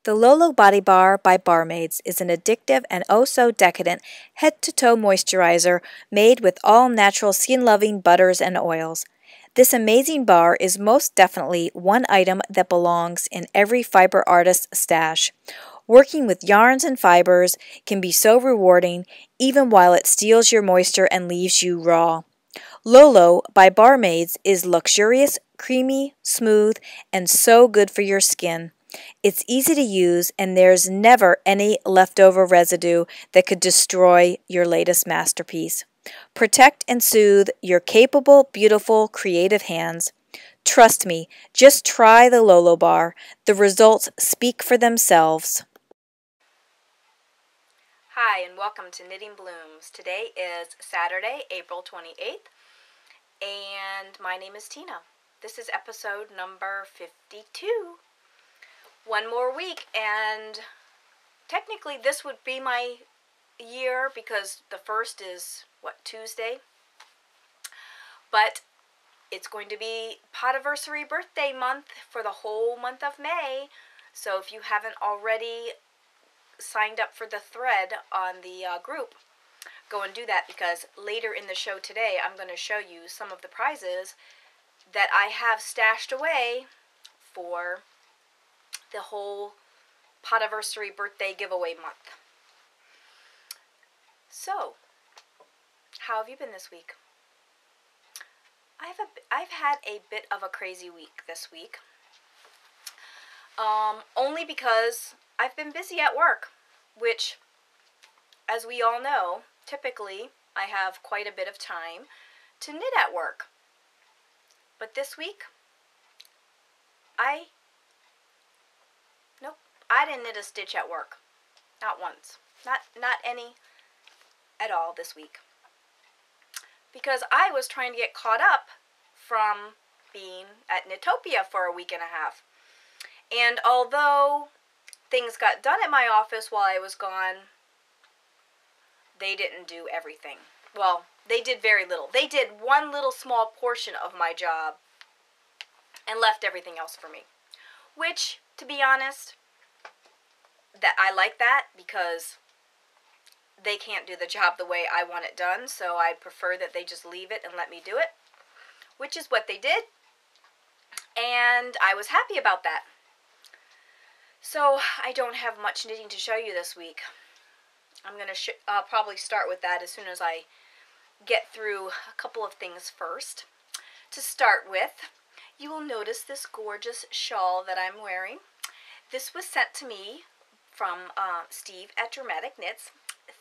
The Lolo Body Bar by Barmaids is an addictive and oh so decadent head-to-toe moisturizer made with all natural skin-loving butters and oils. This amazing bar is most definitely one item that belongs in every fiber artist's stash. Working with yarns and fibers can be so rewarding even while it steals your moisture and leaves you raw. Lolo by Barmaids is luxurious, creamy, smooth, and so good for your skin. It's easy to use, and there's never any leftover residue that could destroy your latest masterpiece. Protect and soothe your capable, beautiful, creative hands. Trust me, just try the Lolo Bar. The results speak for themselves. Hi, and welcome to Knitting Blooms. Today is Saturday, April 28th, and my name is Tina. This is episode number 52. One more week, and technically this would be my year because the first is, Tuesday? But it's going to be Podiversary birthday month for the whole month of May, so if you haven't already signed up for the thread on the group, go and do that, because later in the show today I'm going to show you some of the prizes that I have stashed away for the whole Podiversary birthday giveaway month. So, how have you been this week? I've had a bit of a crazy week this week. Only because I've been busy at work, which, as we all know, typically I have quite a bit of time to knit at work. But this week, I didn't knit a stitch at work. Not once. Not any at all this week. Because I was trying to get caught up from being at Knitopia for a week and a half. And although things got done at my office while I was gone, they didn't do everything. Well, they did very little. They did one little small portion of my job and left everything else for me. Which, to be honest, that I like that, because they can't do the job the way I want it done, so I prefer that they just leave it and let me do it, which is what they did, and I was happy about that. So I don't have much knitting to show you this week. I'm going to probably start with that as soon as I get through a couple of things first. To start with, you will notice this gorgeous shawl that I'm wearing. This was sent to me from Steve at Dramatic Knits.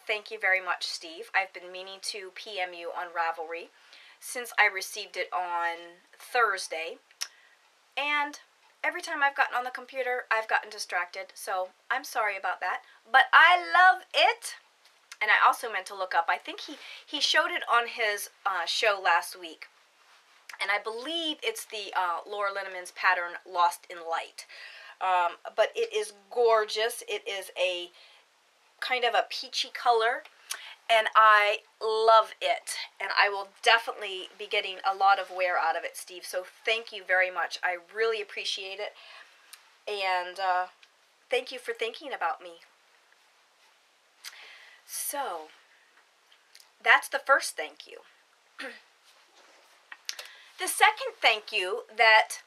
Thank you very much, Steve. I've been meaning to PM you on Ravelry since I received it on Thursday. And every time I've gotten on the computer, I've gotten distracted, so I'm sorry about that. But I love it! And I also meant to look up, I think he showed it on his show last week. And I believe it's the Laura Linneman's pattern, Lost in Light. But it is gorgeous. It is a kind of a peachy color, and I love it. And I will definitely be getting a lot of wear out of it, Steve. So thank you very much. I really appreciate it. And thank you for thinking about me. So, that's the first thank you. The second thank you that...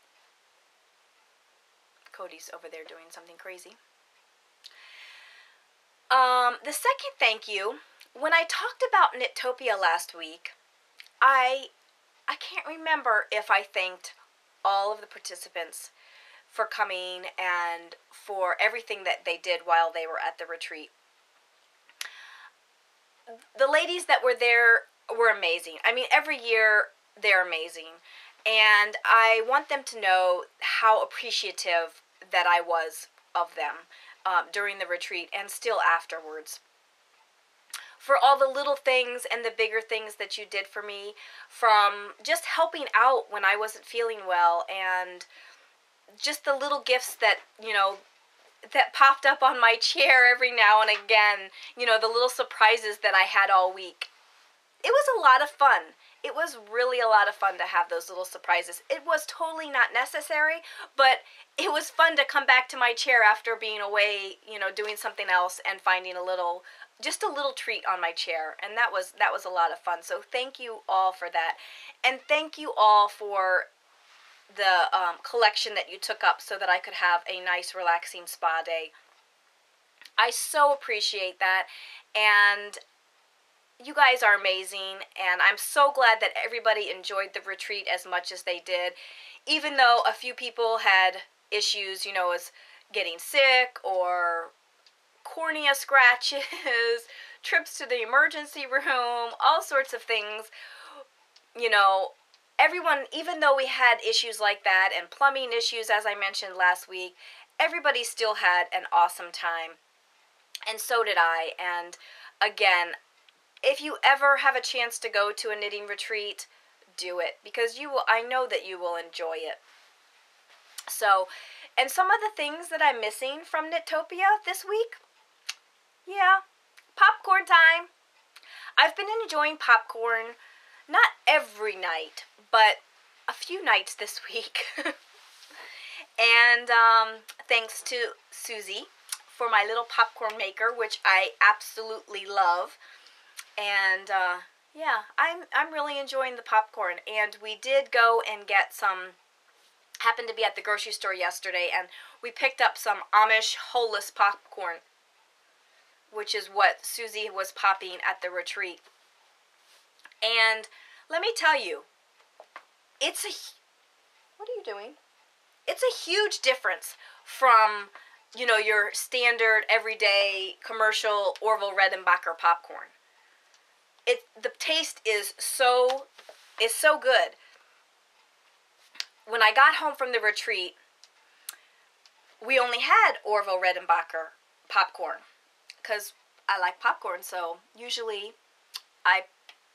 Cody's over there doing something crazy. The second thank you, when I talked about Knitopia last week, I can't remember if I thanked all of the participants for coming and for everything that they did while they were at the retreat. The ladies that were there were amazing. I mean, every year they're amazing. And I want them to know how appreciative that I was of them during the retreat and still afterwards. For all the little things and the bigger things that you did for me, from just helping out when I wasn't feeling well, and just the little gifts that, that popped up on my chair every now and again, the little surprises that I had all week. it was a lot of fun. It was really a lot of fun to have those little surprises. It was totally not necessary, but it was fun to come back to my chair after being away, you know, doing something else and finding just a little treat on my chair. And that was a lot of fun. So thank you all for that. And thank you all for the collection that you took up so that I could have a nice relaxing spa day. I so appreciate that. And you guys are amazing, and I'm so glad that everybody enjoyed the retreat as much as they did, even though a few people had issues, you know, as getting sick or cornea scratches, trips to the emergency room, all sorts of things. You know, everyone, even though we had issues like that and plumbing issues, as I mentioned last week, everybody still had an awesome time, and so did I. And again, if you ever have a chance to go to a knitting retreat, do it, because I know that you will enjoy it. So, and some of the things that I'm missing from Knitopia this week, yeah, popcorn time. I've been enjoying popcorn, not every night, but a few nights this week. And thanks to Susie for my little popcorn maker, which I absolutely love. And yeah, I'm really enjoying the popcorn. And we did go and get some, happened to be at the grocery store yesterday, and we picked up some Amish holeless popcorn, which is what Susie was popping at the retreat. And let me tell you, what are you doing? It's a huge difference from, you know, your standard everyday commercial Orville Redenbacher popcorn. The taste is so good. When I got home from the retreat, we only had Orville Redenbacher popcorn because I like popcorn, so usually I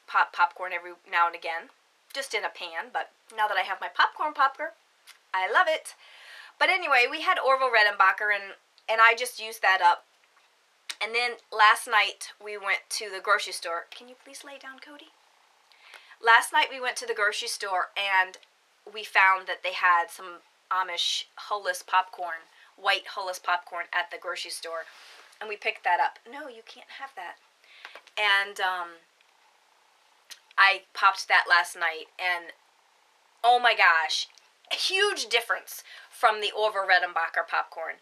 pop popcorn every now and again, just in a pan, but now that I have my popcorn popper, I love it. But anyway, we had Orville Redenbacher, and I just used that up. And then last night we went to the grocery store. Can you please lay down, Cody? Last night we went to the grocery store and we found that they had some Amish holeless popcorn, white holeless popcorn at the grocery store. And we picked that up. No, you can't have that. And I popped that last night, and oh my gosh, a huge difference from the Orville Redenbacher popcorn.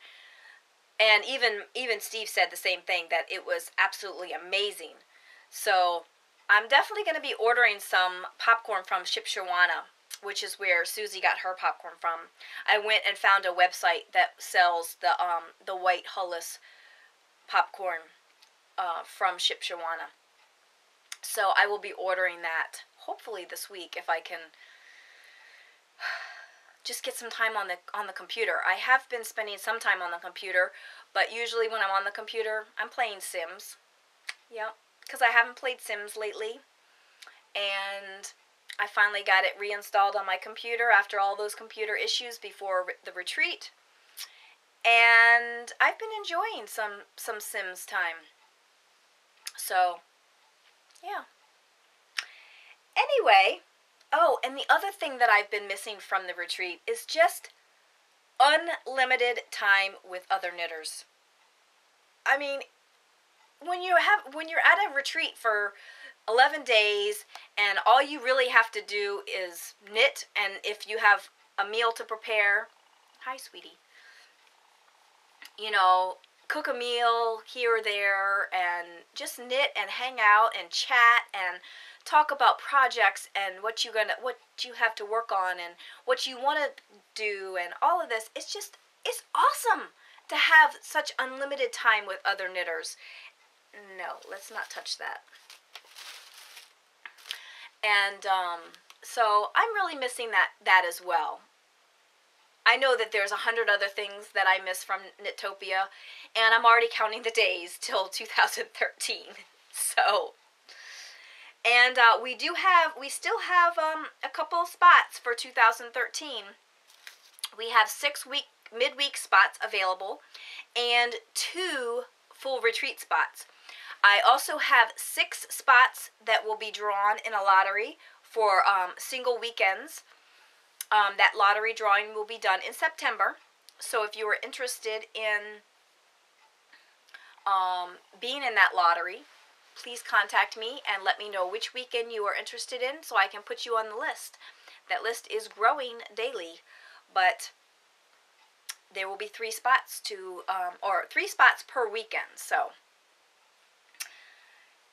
And even Steve said the same thing, that it was absolutely amazing. So I'm definitely going to be ordering some popcorn from Shipshawana, which is where Susie got her popcorn from. I went and found a website that sells the white holeless popcorn from Shipshawana. So I will be ordering that hopefully this week if I can just get some time on the computer. I have been spending some time on the computer, but usually when I'm on the computer, I'm playing Sims. Yeah, because I haven't played Sims lately, and I finally got it reinstalled on my computer after all those computer issues before the retreat, and I've been enjoying some Sims time. So, yeah. Anyway, oh, and the other thing that I've been missing from the retreat is just unlimited time with other knitters. I mean, when you're at a retreat for 11 days and all you really have to do is knit, and if you have a meal to prepare, hi sweetie, you know, cook a meal here or there and just knit and hang out and chat and talk about projects and what you have to work on and what you want to do and all of this. It's awesome to have such unlimited time with other knitters. No, let's not touch that. And so I'm really missing that as well. I know that there's 100 other things that I miss from Knitopia, and I'm already counting the days till 2013. So, and we still have a couple spots for 2013. We have 6 midweek spots available and 2 full retreat spots. I also have 6 spots that will be drawn in a lottery for single weekends. That lottery drawing will be done in September. So if you are interested in being in that lottery, please contact me and let me know which weekend you are interested in so I can put you on the list. That list is growing daily, but there will be 3 spots or 3 spots per weekend. So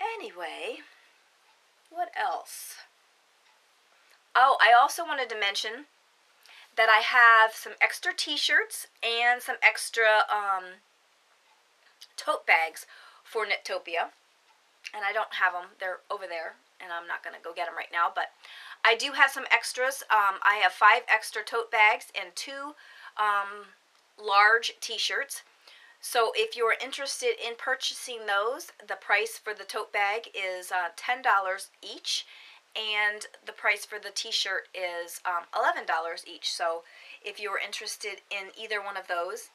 anyway, what else? Oh, I also wanted to mention that I have some extra t-shirts and some extra tote bags for Knittopia. And I don't have them. They're over there, and I'm not going to go get them right now. But I do have some extras. I have 5 extra tote bags and 2 large t-shirts. So if you're interested in purchasing those, the price for the tote bag is $10 each. And the price for the t-shirt is $11 each. So if you're interested in either one of those,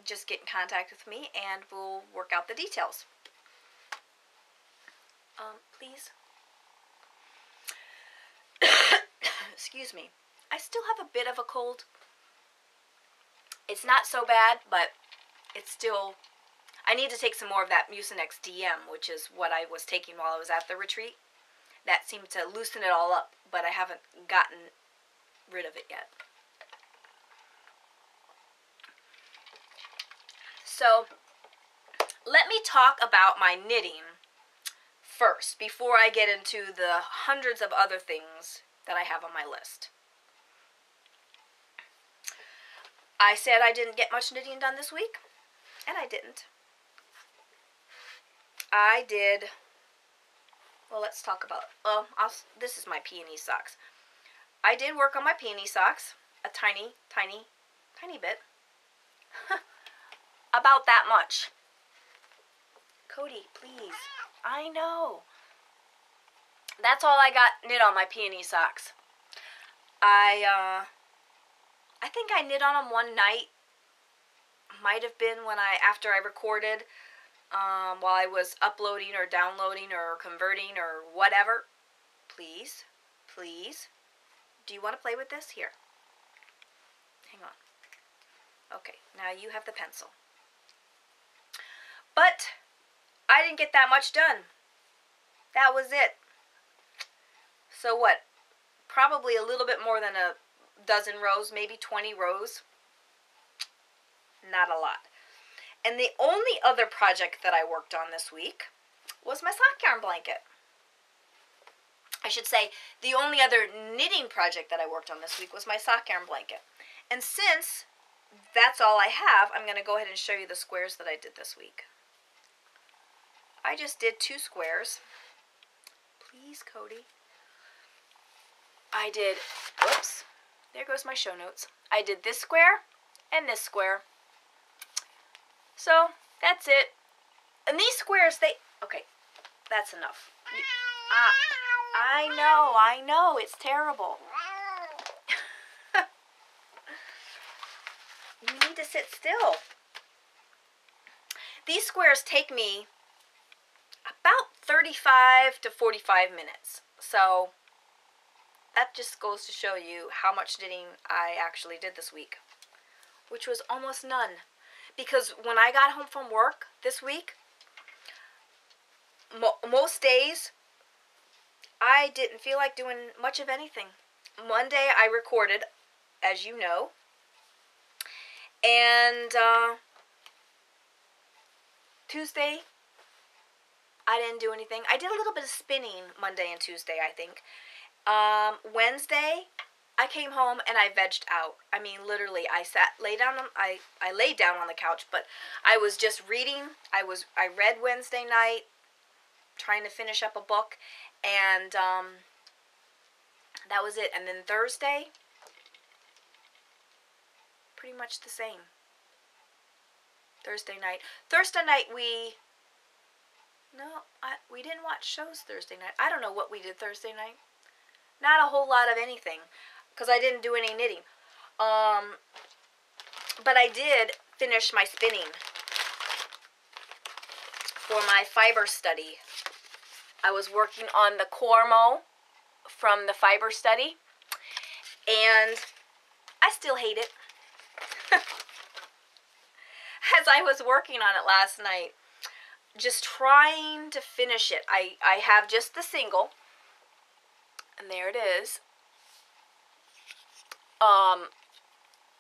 just get in contact with me and we'll work out the details. Please. Excuse me. I still have a bit of a cold. It's not so bad, but it's still... I need to take some more of that Mucinex DM, which is what I was taking while I was at the retreat. That seemed to loosen it all up, but I haven't gotten rid of it yet. So, let me talk about my knitting first, before I get into the hundreds of other things that I have on my list. I said I didn't get much knitting done this week, and I didn't. I did... Well, let's talk about... Well, this is my peony socks. I did work on my peony socks a tiny, tiny, tiny bit. About that much. Cody, please. I know. That's all I got knit on my peony socks. I think I knit on them one night. Might have been when after I recorded, while I was uploading or downloading or converting or whatever. Please, please. Do you want to play with this? Here. Hang on. Okay, now you have the pencil. But I didn't get that much done. That was it. So what? Probably a little bit more than a dozen rows, maybe 20 rows. Not a lot. And the only other project that I worked on this week was my sock yarn blanket. I should say, the only other knitting project that I worked on this week was my sock yarn blanket. And since that's all I have, I'm going to go ahead and show you the squares that I did this week. I just did 2 squares. Please, Cody. I did, whoops, there goes my show notes. I did this square and this square. So, that's it. And these squares, okay, that's enough. I know, it's terrible. You need to sit still. These squares take me about 35 to 45 minutes. So, that just goes to show you how much knitting I actually did this week, which was almost none. Because when I got home from work this week, most days, I didn't feel like doing much of anything. Monday, I recorded, as you know, and Tuesday, I didn't do anything. I did a little bit of spinning Monday and Tuesday, I think. Wednesday, I came home and I vegged out. I mean, literally, I laid down on the couch, but I was just reading. I read Wednesday night, trying to finish up a book, and that was it. And then Thursday, pretty much the same. Thursday night, we didn't watch shows Thursday night. I don't know what we did Thursday night. Not a whole lot of anything, because I didn't do any knitting. But I did finish my spinning for my fiber study. I was working on the Cormo from the fiber study, and I still hate it. As I was working on it last night, just trying to finish it. I have just the single, and there it is.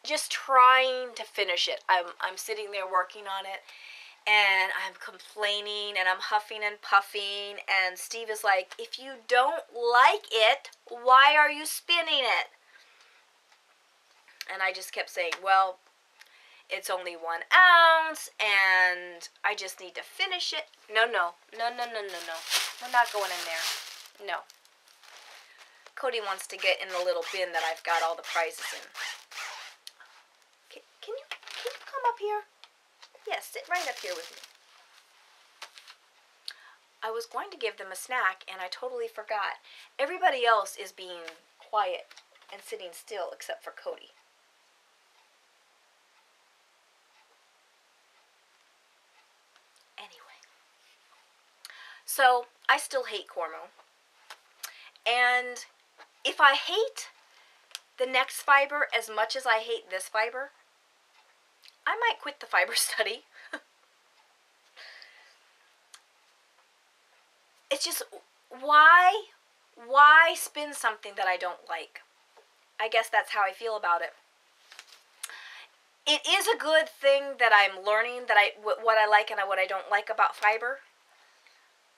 Just trying to finish it. I'm sitting there working on it, and I'm complaining, and I'm huffing and puffing, and Steve is like, if you don't like it, why are you spinning it? And I just kept saying, well, it's only 1 ounce, and I just need to finish it. No. We're not going in there. No. Cody wants to get in the little bin that I've got all the prices in. Can you come up here? Yeah, sit right up here with me. I was going to give them a snack, and I totally forgot. Everybody else is being quiet and sitting still except for Cody. Anyway. So, I still hate Cormo. And if I hate the next fiber as much as I hate this fiber, I might quit the fiber study. It's just, why spin something that I don't like? I guess that's how I feel about it. It is a good thing that I'm learning that what I like and what I don't like about fiber.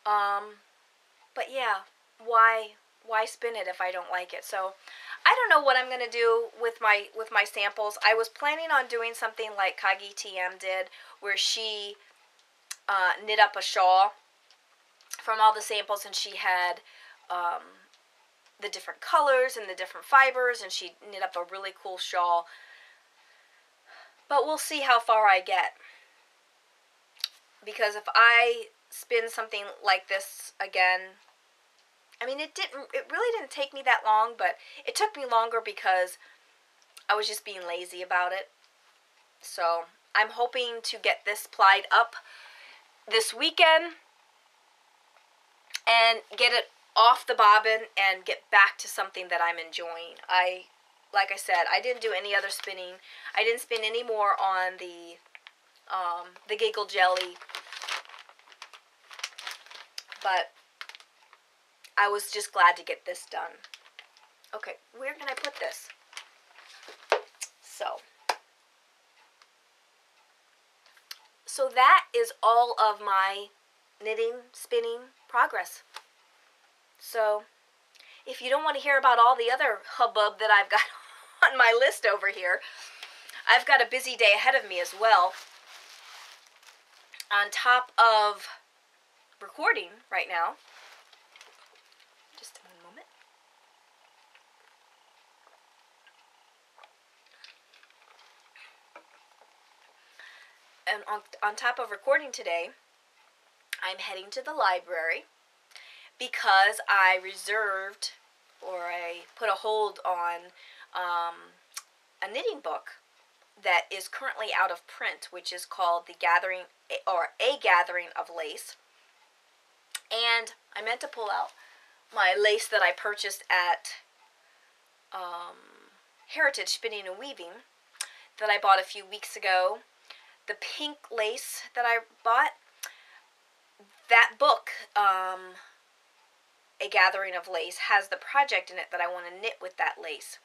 But yeah, why spin it if I don't like it? So I don't know what I'm going to do with my samples. I was planning on doing something like Kagi TM did, where she knit up a shawl from all the samples, and she had the different colors and the different fibers, and she knit up a really cool shawl. But we'll see how far I get, because if I spin something like this again, I mean, it really didn't take me that long, but it took me longer because I was just being lazy about it. So I'm hoping to get this plied up this weekend and get it off the bobbin and get back to something that I'm enjoying. Like I said, I didn't do any other spinning. I didn't spin any more on the Giggle Jelly, but I was just glad to get this done. Okay, where can I put this? So that is all of my knitting, spinning progress. So if you don't want to hear about all the other hubbub that I've got on my list over here, I've got a busy day ahead of me as well. On top of recording right now. Just a moment. And on top of recording today, I'm heading to the library because I reserved, or I put a hold on a knitting book that is currently out of print, which is called A Gathering of Lace. And I meant to pull out my lace that I purchased at Heritage Spinning and Weaving that I bought a few weeks ago. The pink lace that I bought, that book, A Gathering of Lace, has the project in it that I want to knit with that lace.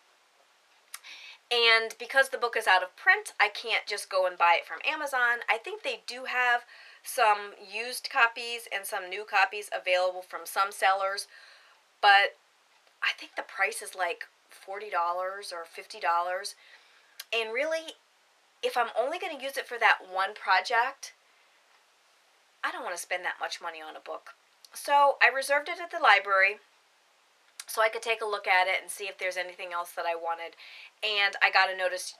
And because the book is out of print, I can't just go and buy it from Amazon. I think they do have some used copies and some new copies available from some sellers, but I think the price is like $40 or $50. And really, if I'm only going to use it for that one project, I don't want to spend that much money on a book. So I reserved it at the library so I could take a look at it and see if there's anything else that I wanted. And I got a notice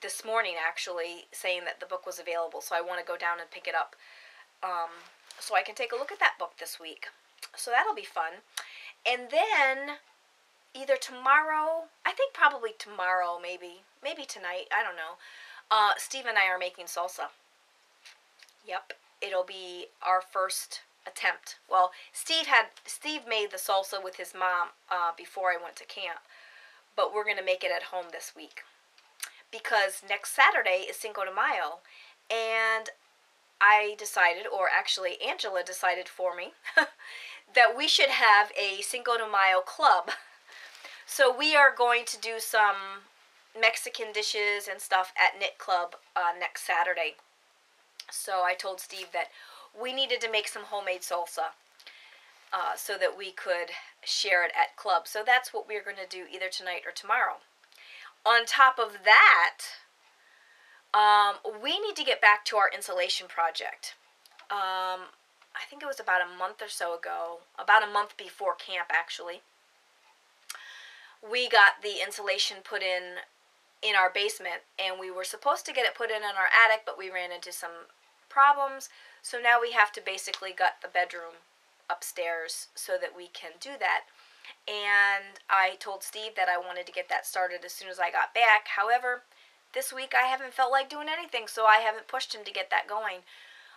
this morning, actually, saying that the book was available. So I want to go down and pick it up so I can take a look at that book this week. So that'll be fun. And then either tomorrow, I think probably tomorrow, maybe tonight, I don't know. Steve and I are making salsa. Yep. it'll be our first attempt. Well, Steve made the salsa with his mom before I went to camp, but we're going to make it at home this week because next Saturday is Cinco de Mayo, and I decided, or actually Angela decided for me, that we should have a Cinco de Mayo club. So we are going to do some Mexican dishes and stuff at Knit Club next Saturday. So I told Steve that we needed to make some homemade salsa so that we could share it at club. So that's what we're going to do either tonight or tomorrow. On top of that, we need to get back to our insulation project. I think it was about a month or so ago, about a month before camp actually. We got the insulation put in our basement, and we were supposed to get it put in our attic, but we ran into some problems, so now we have to basically gut the bedroom upstairs so that we can do that. And I told Steve that I wanted to get that started as soon as I got back. However, this week I haven't felt like doing anything, so I haven't pushed him to get that going.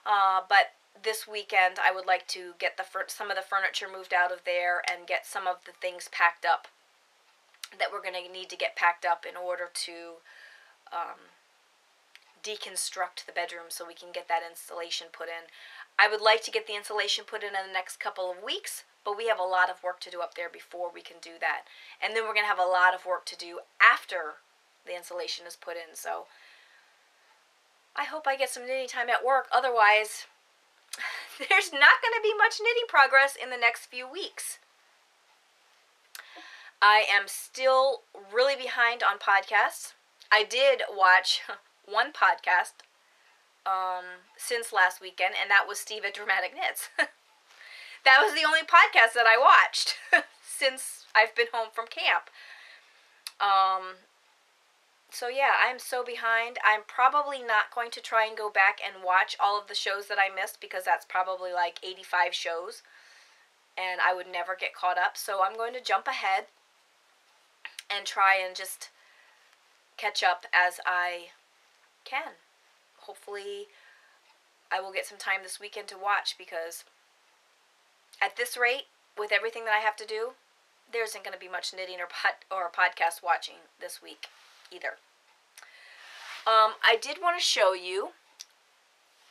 But this weekend I would like to get some of the furniture moved out of there and get some of the things packed up that we're going to need to get packed up in order to deconstruct the bedroom so we can get that insulation put in. I would like to get the insulation put in the next couple of weeks, but we have a lot of work to do up there before we can do that. And then we're going to have a lot of work to do after the insulation is put in. So I hope I get some knitting time at work. Otherwise, there's not going to be much knitting progress in the next few weeks. I am still really behind on podcasts. I did watch one podcast since last weekend, and that was Steve at Dramatic Knits. That was the only podcast that I watched since I've been home from camp. So yeah, I'm so behind. I'm probably not going to try and go back and watch all of the shows that I missed, because that's probably like 85 shows, and I would never get caught up. So I'm going to jump ahead and try and just catch up as I can. Hopefully I will get some time this weekend to watch, because at this rate, with everything that I have to do, there isn't going to be much knitting or podcast watching this week either. I did want to show you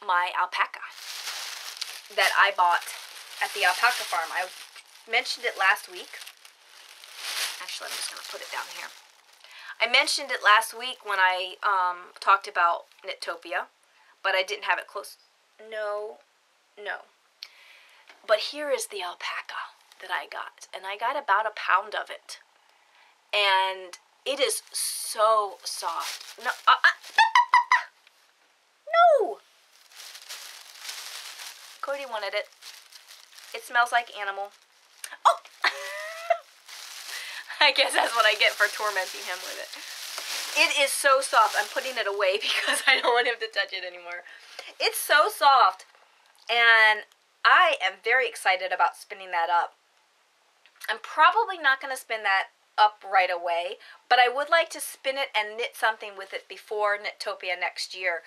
my alpaca that I bought at the alpaca farm. I mentioned it last week. Actually, I'm just going to put it down here. I mentioned it last week when I talked about Knittopia, but I didn't have it close. No. But here is the alpaca that I got, and I got about a pound of it, and it is so soft. No, no. Cody wanted it. It smells like animal. Oh. I guess that's what I get for tormenting him with it. It is so soft. I'm putting it away because I don't want him to touch it anymore. It's so soft, and I am very excited about spinning that up. I'm probably not going to spin that up right away, but I would like to spin it and knit something with it before Knittopia next year,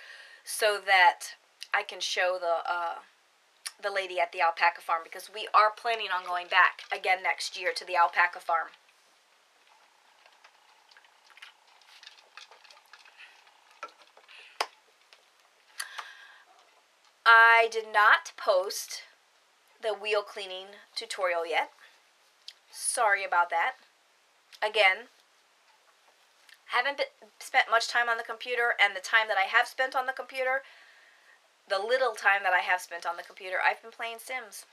so that I can show the lady at the alpaca farm, because we are planning on going back again next year to the alpaca farm. I did not post the wheel cleaning tutorial yet. Sorry about that. Again, haven't spent much time on the computer, and the time that I have spent on the computer, the little time that I have spent on the computer, I've been playing Sims.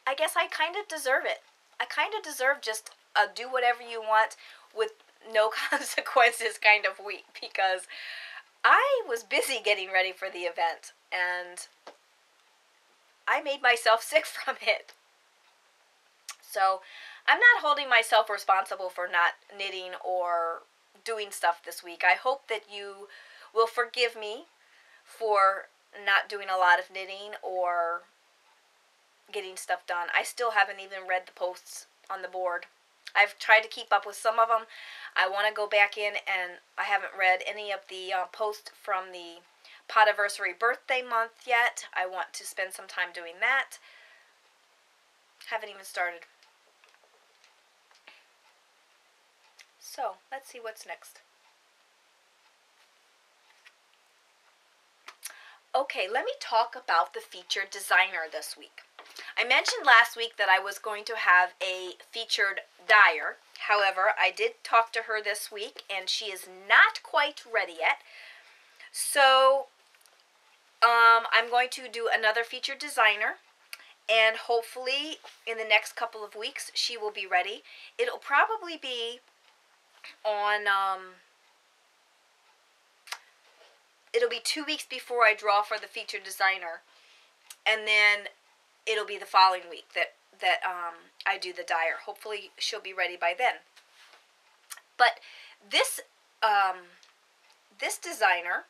I guess I kind of deserve it. I kind of deserve just a do whatever you want with no consequences kind of week, because I was busy getting ready for the event, and I made myself sick from it. So I'm not holding myself responsible for not knitting or doing stuff this week. I hope that you will forgive me for not doing a lot of knitting or getting stuff done. I still haven't even read the posts on the board. I've tried to keep up with some of them. I want to go back in, and I haven't read any of the posts from the Podiversary birthday month yet. I want to spend some time doing that. Haven't even started. So, let's see what's next. Okay, let me talk about the featured designer this week. I mentioned last week that I was going to have a featured dyer. However, I did talk to her this week, and she is not quite ready yet. So, I'm going to do another featured designer, and hopefully in the next couple of weeks she will be ready. It'll probably be on, it'll be 2 weeks before I draw for the featured designer, and then it'll be the following week that I do the dyer. Hopefully she'll be ready by then. But this this designer,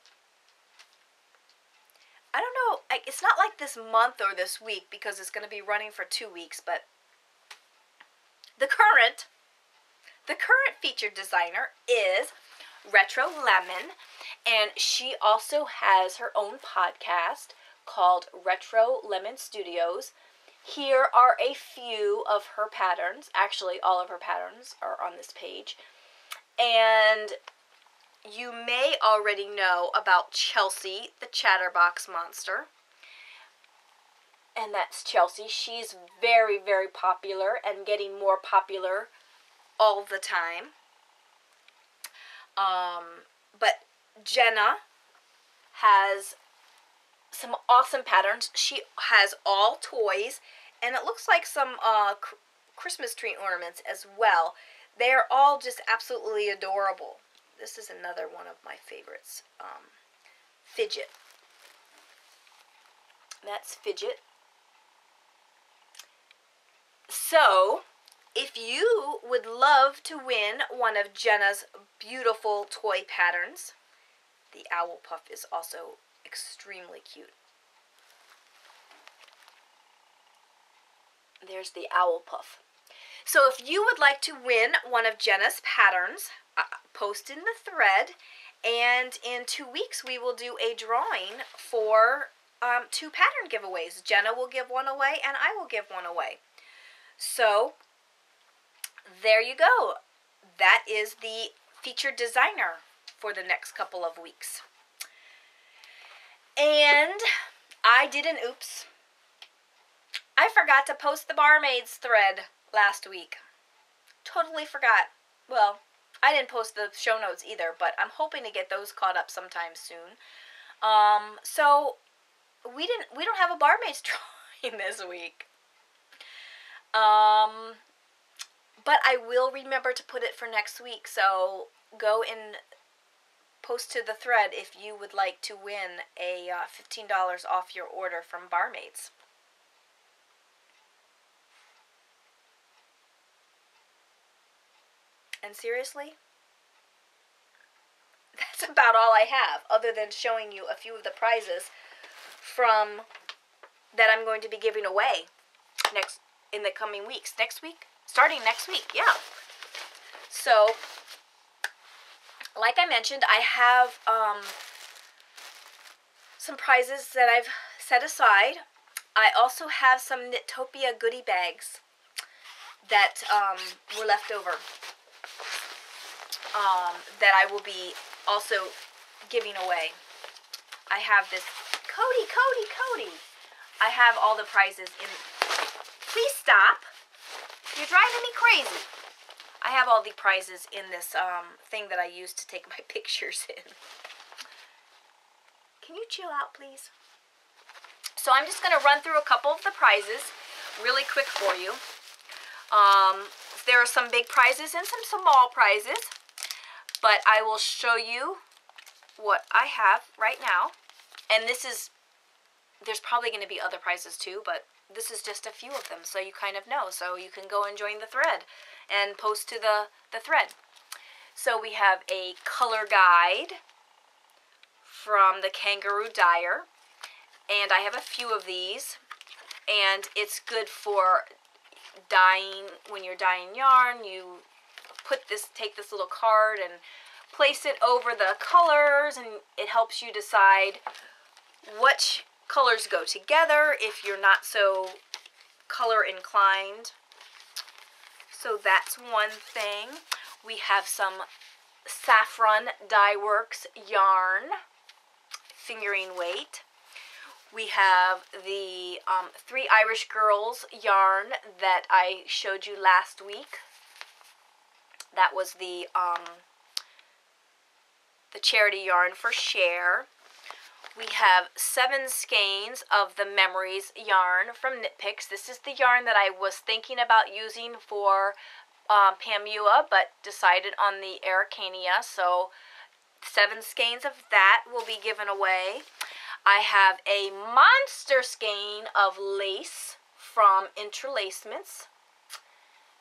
I don't know, it's not like this month or this week because it's going to be running for 2 weeks, but the current featured designer is Retro Lemon, and she also has her own podcast called Retro Lemon Studios. Here are a few of her patterns. Actually, all of her patterns are on this page. And you may already know about Chelsea, the Chatterbox Monster. And that's Chelsea. She's very, very popular and getting more popular all the time. But Jenna has some awesome patterns. She has all toys, and it looks like some Christmas tree ornaments as well. They are all just absolutely adorable. This is another one of my favorites. Fidget. That's Fidget. So, if you would love to win one of Jenna's beautiful toy patterns, the Owl Puff is also extremely cute. There's the Owl Puff. So if you would like to win one of Jenna's patterns, post in the thread, and in 2 weeks we will do a drawing for 2 pattern giveaways. Jenna will give one away and I will give one away. So there you go. That is the featured designer for the next couple of weeks. And I did an oops. I forgot to post the barmaids thread last week. Totally forgot. Well, I didn't post the show notes either, but I'm hoping to get those caught up sometime soon. So we don't have a barmaids drawing this week. But I will remember to put it for next week, so go and post to the thread if you would like to win a $15 off your order from Barmaids. And seriously, that's about all I have, other than showing you a few of the prizes from that I'm going to be giving away in the coming weeks. Next week? Starting next week, yeah. So, like I mentioned, I have some prizes that I've set aside. I also have some Knitopia goodie bags that were left over that I will be also giving away. I have this Cody. I have all the prizes in. Please stop. You're driving me crazy. I have all the prizes in this thing that I use to take my pictures in. Can you chill out, please? So I'm just going to run through a couple of the prizes really quick for you. There are some big prizes and some small prizes, but I will show you what I have right now. And there's probably going to be other prizes too, but this is just a few of them, so you kind of know. So you can go and join the thread and post to the thread. So we have a color guide from the Kangaroo Dyer, and I have a few of these, and it's good for dyeing. When you're dyeing yarn, you take this little card and place it over the colors, and it helps you decide which colors go together if you're not so color inclined. So that's one thing. We have some Saffron Dye Works yarn, fingering weight. We have the Three Irish Girls yarn that I showed you last week. That was the charity yarn for Share. We have 7 skeins of the Memories yarn from Knit Picks. This is the yarn that I was thinking about using for Pamua, but decided on the Araucania. So 7 skeins of that will be given away. I have a monster skein of lace from Interlacements.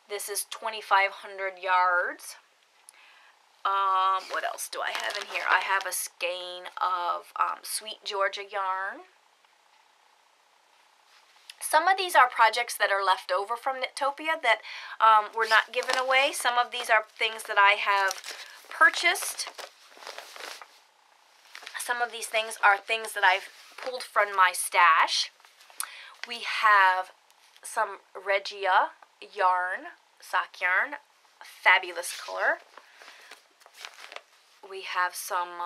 This is 2,500 yards. What else do I have in here? I have a skein of Sweet Georgia yarn. Some of these are projects that are left over from Knitopia that were not given away. Some of these are things that I have purchased. Some of these things are things that I've pulled from my stash. We have some Regia yarn, sock yarn, fabulous color. We have some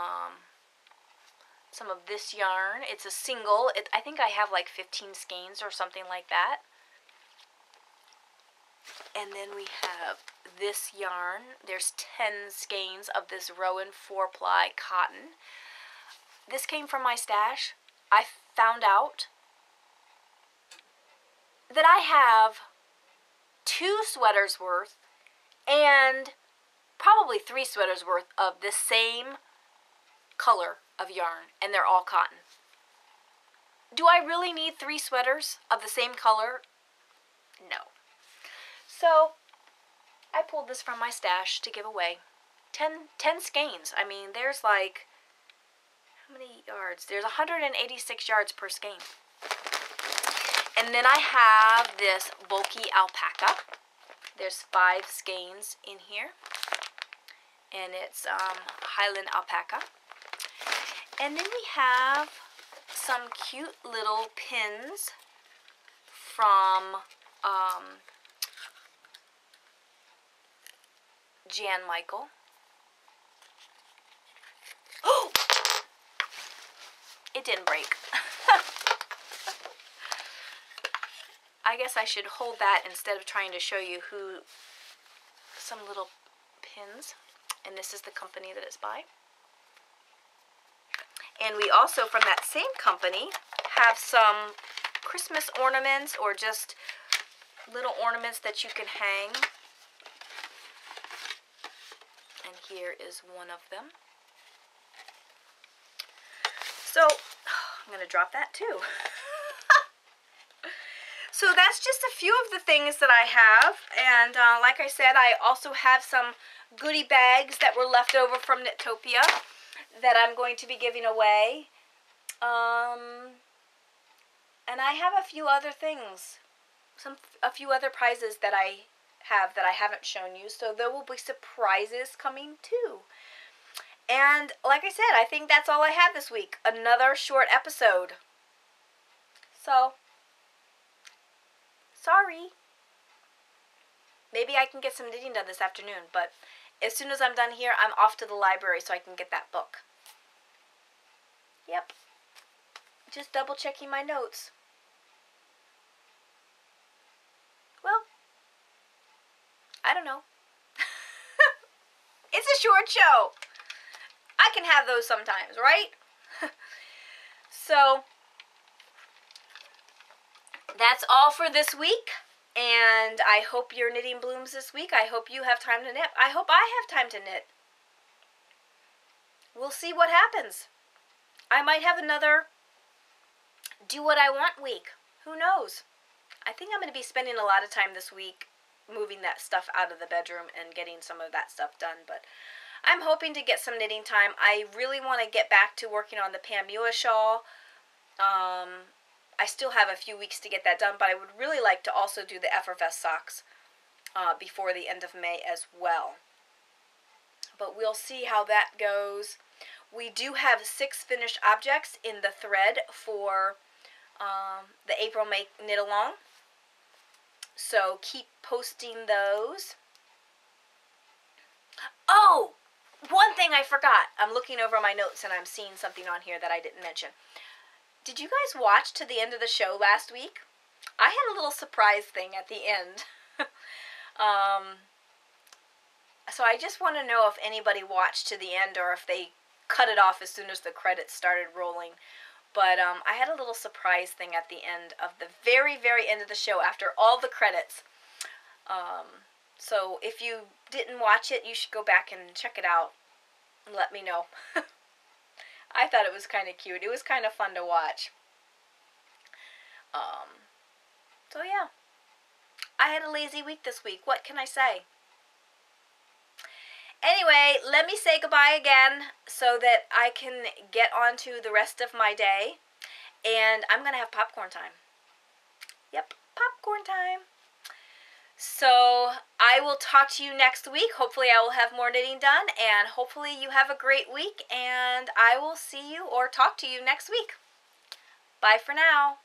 of this yarn. It's a single. I think I have like 15 skeins or something like that. And then we have this yarn. There's 10 skeins of this Rowan 4-ply cotton. This came from my stash. I found out that I have 2 sweaters worth and probably 3 sweaters worth of the same color of yarn, and they're all cotton. Do I really need 3 sweaters of the same color? No. So I pulled this from my stash to give away. 10 skeins. I mean, there's like, how many yards? There's 186 yards per skein. And then I have this bulky alpaca. There's 5 skeins in here. And it's Highland alpaca. And then we have some cute little pins from Jan Michael. Oh! It didn't break. I guess I should hold that instead of trying to show you some little pins. And this is the company that it's by. And we also, from that same company, have some Christmas ornaments or just little ornaments that you can hang. And here is one of them. So, I'm going to drop that too. So that's just a few of the things that I have. And like I said, I also have some goodie bags that were left over from Knitopia that I'm going to be giving away. And I have a few other things. A few other prizes that I haven't shown you. So there will be surprises coming too. And like I said, I think that's all I have this week. Another short episode. So, sorry. Maybe I can get some knitting done this afternoon, but as soon as I'm done here, I'm off to the library so I can get that book. Yep. Just double checking my notes. Well, I don't know. It's a short show. I can have those sometimes, right? So, that's all for this week. And I hope your knitting blooms this week. I hope you have time to knit. I hope I have time to knit. We'll see what happens. I might have another do what I want week. Who knows? I think I'm going to be spending a lot of time this week moving that stuff out of the bedroom and getting some of that stuff done. But I'm hoping to get some knitting time. I really want to get back to working on the Pamua shawl. I still have a few weeks to get that done, but I would really like to also do the Effervescent socks before the end of May as well. but we'll see how that goes. We do have 6 finished objects in the thread for the April May Knit Along. So keep posting those. Oh, one thing I forgot. I'm looking over my notes and I'm seeing something on here that I didn't mention. Did you guys watch to the end of the show last week? I had a little surprise thing at the end. So I just want to know if anybody watched to the end or if they cut it off as soon as the credits started rolling. But I had a little surprise thing at the end of the very, very end of the show after all the credits. So if you didn't watch it, you should go back and check it out and let me know. I thought it was kind of cute. It was kind of fun to watch. So yeah, I had a lazy week this week. What can I say? Anyway, let me say goodbye again so that I can get on to the rest of my day. And I'm going to have popcorn time. Yep, popcorn time. So I will talk to you next week. Hopefully I will have more knitting done. And hopefully you have a great week. And I will see you or talk to you next week. Bye for now.